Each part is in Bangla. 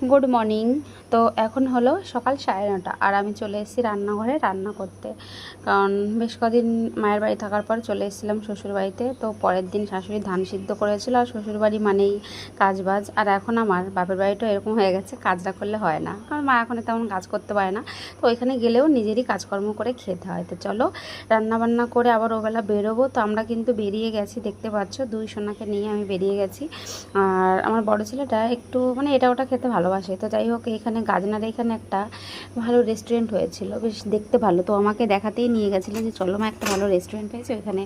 Good morning. তো এখন হলো সকাল 9:30 আর আমি চলে এসেছি রান্নাঘরে রান্না করতে। কারণ বেশ কদিন মায়ের বাড়ি থাকার পর চলে এসেছিলাম শ্বশুরবাড়িতে। তো পরের দিন শাশুড়ি ধান সিদ্ধ করেছিল, আর শ্বশুরবাড়ি মানেই কাজবাজ। আর এখন আমার বাপের বাড়িটাও এরকম হয়ে গেছে, কাজ না করলে হয় না, কারণ মা এখন তেমন কাজ করতে পারে না। তো ওইখানে গেলেও নিজেরই কাজকর্ম করে খেতে হয়। তো চলো রান্নাবান্না করে আবার ওবেলা বেরোবো। তো আমরা কিন্তু বেরিয়ে গেছি, দেখতে পাচ্ছ দুই সোনাকে নিয়ে আমি বেরিয়ে গেছি। আর আমার বড় ছেলেটা একটু মানে এটা ওটা খেতে ভালোবাসে। তো যাই হোক, এখানে গাজনার এখানে একটা ভালো রেস্টুরেন্ট হয়েছিল, বেশ দেখতে ভালো। তো আমাকে দেখাতেই নিয়ে গেছিলো যে চলো মা, একটা ভালো রেস্টুরেন্ট হয়েছে, ওইখানে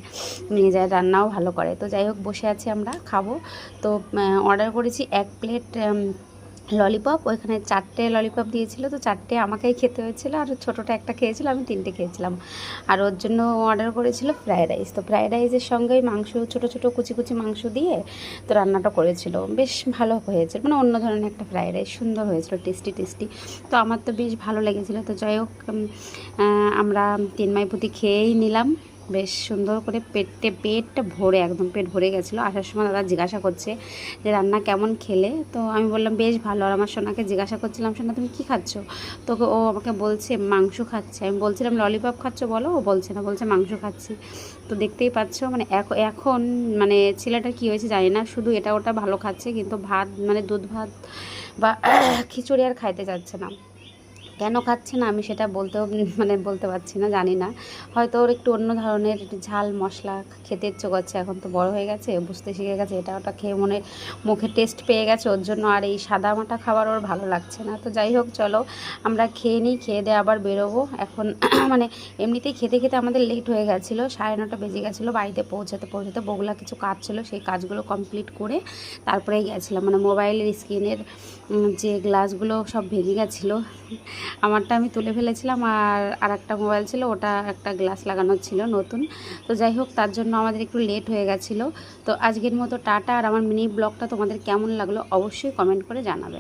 নিয়ে যায়, রান্নাও ভালো করে। তো যাই হোক, বসে আছি আমরা খাবো। তো অর্ডার করেছি 1 প্লেট ললিপপ। ওইখানে 4টে ললিপপ দিয়েছিল, তো 4টে আমাকেই খেতে হয়েছিল, আর ছোটোটা একটা খেয়েছিল, আমি 3টে খেয়েছিলাম। আর ওর জন্য অর্ডার করেছিল ফ্রায়েড রাইস। তো ফ্রায়েড রাইসের সঙ্গেই মাংস, ছোটো ছোটো কুচি কুচি মাংস দিয়ে তো রান্নাটা করেছিল, বেশ ভালো হয়েছিল, মানে অন্য ধরনের একটা ফ্রায়েড রাইস, সুন্দর হয়েছিল, টেস্টি টেস্টি। তো আমার তো বেশ ভালো লেগেছিলো। তো যাই হোক, আমরা 3 মাইপুতি খেয়েই নিলাম বেশ সুন্দর করে, পেটটা ভরে, একদম পেট ভরে গেছিলো। আসার সময় দাদা জিজ্ঞাসা করছে যে রান্না কেমন খেলে। তো আমি বললাম বেশ ভালো। আর আমার সোনাকে জিজ্ঞাসা করছিলাম, সোনা তুমি কী খাচ্ছ? তো ও আমাকে বলছে মাংস খাচ্ছে। আমি বলছিলাম ললিপপ খাচ্ছ বলো, ও বলছে না, বলছে মাংস খাচ্ছি। তো দেখতেই পাচ্ছ, মানে এখন মানে ছেলেটা কী হয়েছে জানি না, শুধু এটা ওটা ভালো খাচ্ছে, কিন্তু ভাত মানে দুধ ভাত বা খিচুড়ি আর খাইতে চাচ্ছে না। কেন খাচ্ছে না আমি সেটা বলতে পারছি না, জানি না। হয়তো ওর একটু অন্য ধরনের ঝাল মশলা খেতে ইচ্ছে করছে, এখন তো বড় হয়ে গেছে, বুঝতে শিখে গেছে, এটা ওটা খেয়ে মুখে টেস্ট পেয়ে গেছে ওর জন্য। আর এই সাদা মাটা খাবার ওর ভালো লাগছে না। তো যাই হোক, চলো আমরা খেয়ে নিই, খেয়ে দিয়ে আবার বেরোবো এখন। মানে এমনিতেই খেতে খেতে আমাদের লেট হয়ে গেছিলো, 9:30 বেজে গেছিলো বাড়িতে পৌঁছাতে। বগুলা কিছু কাজ ছিল, সেই কাজগুলো কমপ্লিট করে তারপরেই গেছিলাম। মানে মোবাইলের স্ক্রিনের যে গ্লাসগুলো সব ভেঙে গেছিলো, আমারটা আমি তুলে ফেলেছিলাম, আর একটা মোবাইল ছিল, ওটা একটা গ্লাস লাগানো ছিল নতুন। তো যাই হোক, তার জন্য আমাদের একটু লেট হয়ে গেছিলো। তো আজকের মতো টাটা। আর আমার মিনি ব্লগটা তোমাদের কেমন লাগলো অবশ্যই কমেন্ট করে জানাবে।